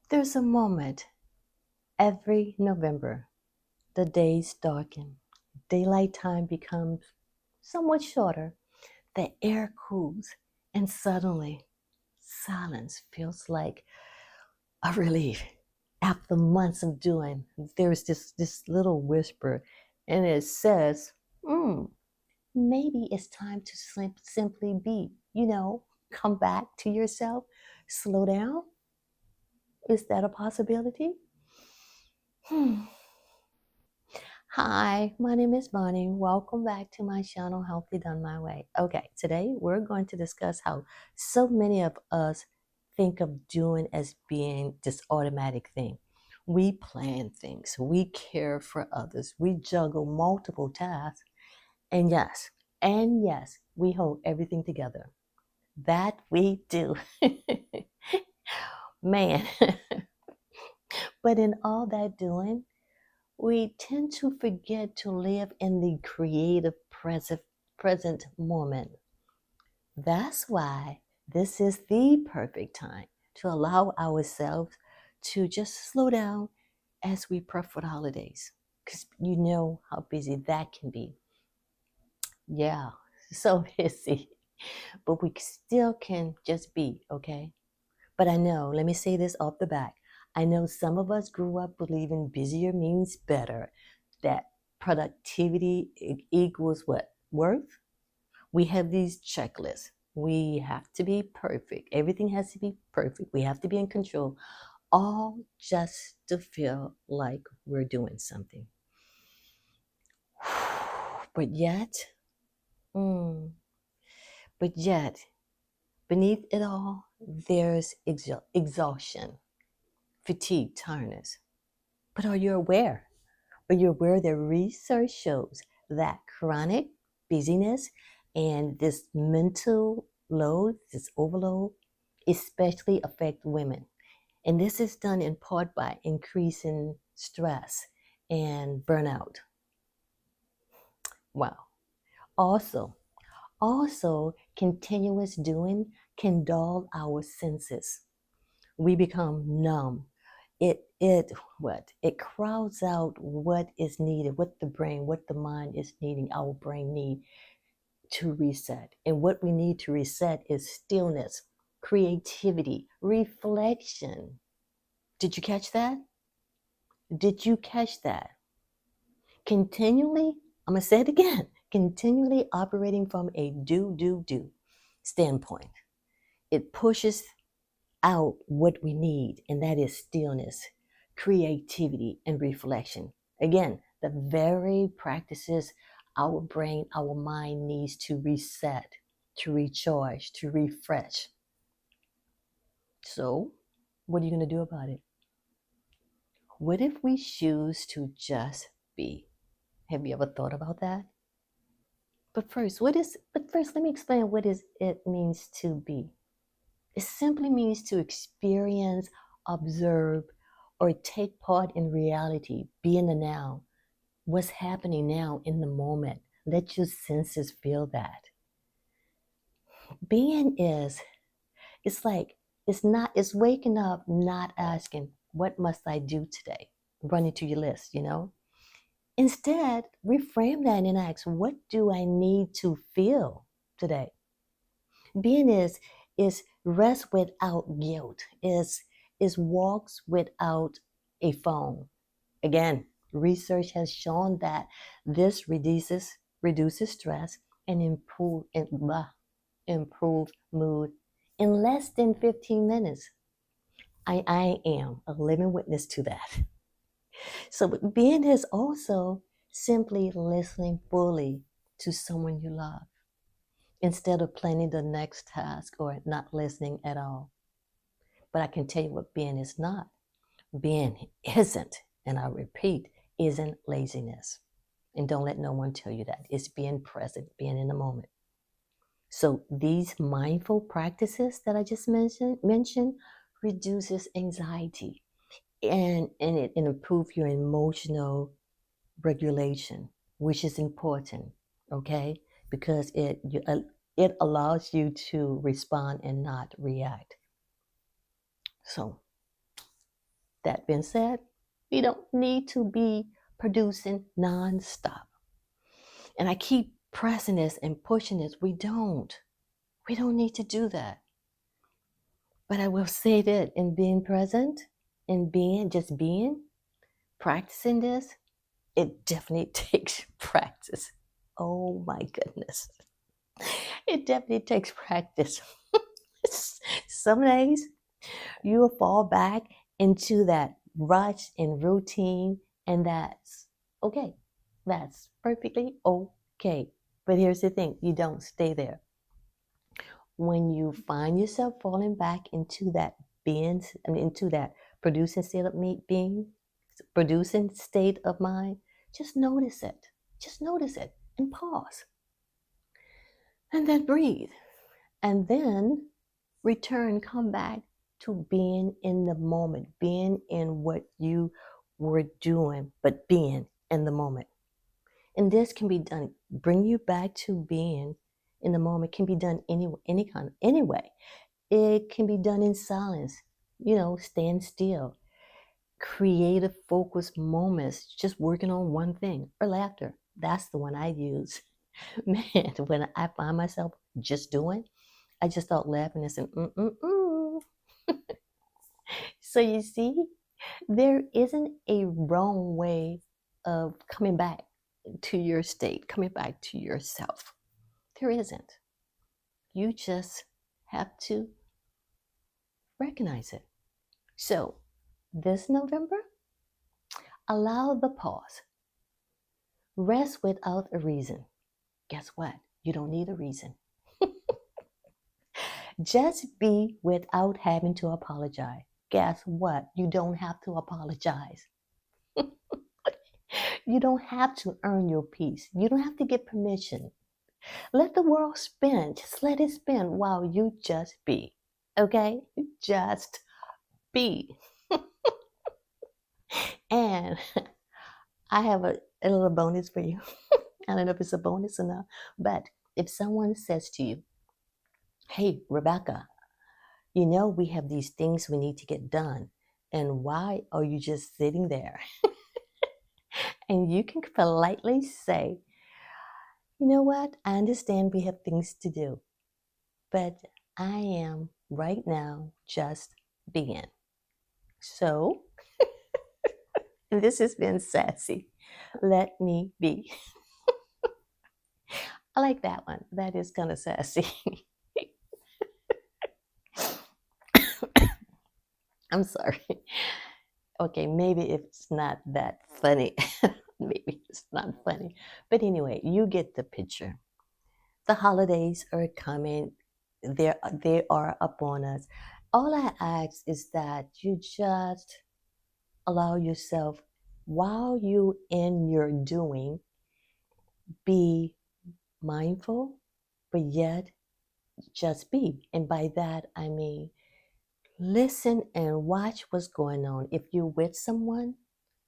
There's a moment every November. The days darken. Daylight time becomes somewhat shorter. The air cools, and suddenly silence feels like a relief. After months of doing, there's this little whisper, and it says, maybe it's time to simply be, come back to yourself, slow down. Is that a possibility? Hmm. Hi, my name is Bonnie. Welcome back to my channel, Healthy Done My Way. Okay, today we're going to discuss how so many of us think of doing as being this automatic thing. We plan things, we care for others, we juggle multiple tasks, and yes, we hold everything together. That we do. Man, but in all that doing, we tend to forget to live in the creative present moment. That's why this is the perfect time to allow ourselves to just slow down as we prep for the holidays. Because you know how busy that can be. Yeah, so busy. But we still can just be, okay? But I know, let me say this off the back. I know some of us grew up believing busier means better, that productivity equals what? Worth? We have these checklists. We have to be perfect. Everything has to be perfect. We have to be in control, all just to feel like we're doing something. But yet, mm, but yet, beneath it all, there's exhaustion, fatigue, tiredness. But are you aware? Are you aware that research shows that chronic busyness and this mental load, this overload, especially affect women? And this is done in part by increasing stress and burnout. Wow. Also, continuous doing can dull our senses. We become numb. It crowds out what is needed, what the mind is needing, our brain need to reset. And what we need to reset is stillness, creativity, reflection. Did you catch that? Did you catch that? Continually, I'm gonna say it again, continually operating from a do standpoint. It pushes out what we need, and that is stillness, creativity, and reflection. Again, the very practices our brain, our mind needs to reset, to recharge, to refresh. So, what are you going to do about it? What if we choose to just be? Have you ever thought about that? But first, let me explain what it means to be. It simply means to experience, observe, or take part in reality, be in the now, what's happening now in the moment. Let your senses feel that. Being is, it's like, it's waking up, not asking, what must I do today? Running to your list. Instead, reframe that and ask, what do I need to feel today? Being is rest without guilt, is walks without a phone. Again, research has shown that this reduces stress and improve mood in less than 15 minutes. I am a living witness to that. So being is also simply listening fully to someone you love instead of planning the next task or not listening at all. But I can tell you what being is not. Being isn't, and I repeat, isn't laziness. And don't let no one tell you that. It's being present, being in the moment. So these mindful practices that I just mentioned reduces anxiety and it improves your emotional regulation, which is important, okay? Because it allows you to respond and not react. So That being said, we don't need to be producing nonstop. And I keep pressing this and pushing this. We don't. We don't need to do that. But I will say that in being present, in being, just being, practicing this, it definitely takes practice. Oh my goodness. It definitely takes practice. Some days you will fall back into that rush and routine, and that's okay. That's perfectly okay. But here's the thing, you don't stay there. When you find yourself falling back into that into that producing state of being, producing state of mind, just notice it. Just notice it and pause. And then breathe. And then return, come back to being in the moment, being in what you were doing, but being in the moment. And this can be done, bring you back to being in the moment, can be done any way. It can be done in silence, stand still, creative focused moments, just working on one thing, or laughter. That's the one I use. Man, when I find myself just doing, I just start laughing and saying, mm. So you see, there isn't a wrong way of coming back to your state, coming back to yourself. There isn't. You just have to recognize it. So this November, allow the pause. Rest without a reason. Guess what? You don't need a reason. Just be without having to apologize. Guess what? You don't have to apologize. You don't have to earn your peace. You don't have to get permission. Let the world spin. Just let it spin while you just be. Okay? Just be. And I have a little bonus for you. I don't know if it's a bonus or not, but if someone says to you, hey, Rebecca, we have these things we need to get done. And why are you just sitting there? And you can politely say, you know what? I understand we have things to do, but I am right now just being. So, and this has been sassy. Let me be. I like that one. That is kind of sassy. I'm sorry. Okay, maybe it's not that funny. Maybe it's not funny. But anyway, you get the picture. The holidays are coming. They are upon us. All I ask is that you just allow yourself, while you in your doing, be mindful, but yet just be. And by that I mean listen and watch what's going on. If you're with someone,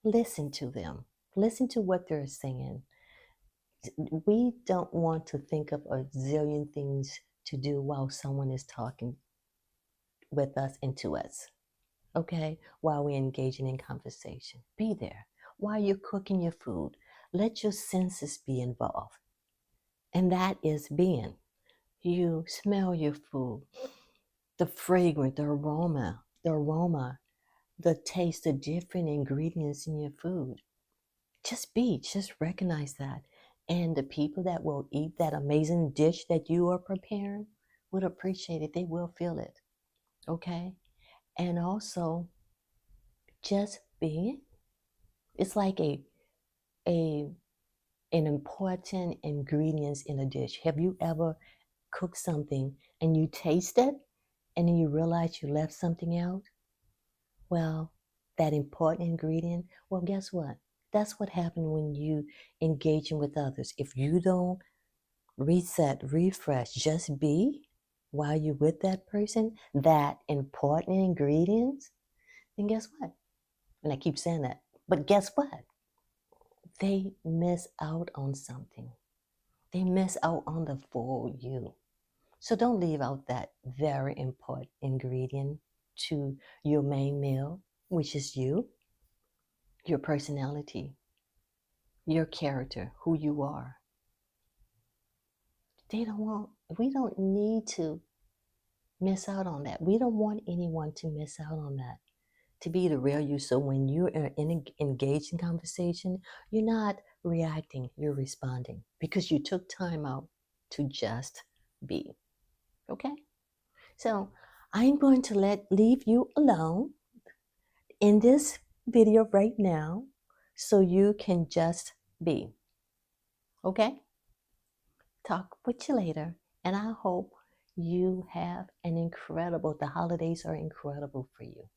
listen to them. Listen to what they're saying. We don't want to think of a zillion things to do while someone is talking with us and to us. Okay? While we're engaging in conversation. Be there. While you're cooking your food, let your senses be involved. And that is being. You smell your food, the fragrance, the aroma, the taste, the different ingredients in your food. Just recognize that. And the people that will eat that amazing dish that you are preparing would appreciate it. They will feel it. Okay? And also, just being, it's like a an important ingredients in a dish. Have you ever cooked something and you taste it and then you realize you left something out? Well, that important ingredient, well, guess what? That's what happened when you engaging with others. If you don't reset, refresh, just be while you're with that person, that important ingredients, then guess what? And I keep saying that, but guess what? They miss out on something. They miss out on the full you. So don't leave out that very important ingredient to your main meal. which is you, your personality, your character, who you are. We don't need to miss out on that. We don't want anyone to miss out on that, to be the real you. So when you're engaged in conversation, you're not reacting, you're responding because you took time out to just be. Okay? So I'm going to leave you alone in this video right now so you can just be. Okay? Talk with you later. And I hope you have the holidays are incredible for you.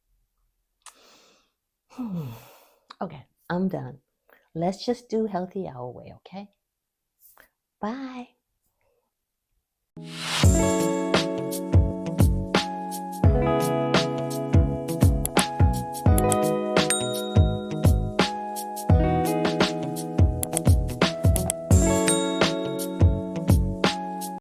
Okay, I'm done. Let's just do healthy our way, okay? Bye.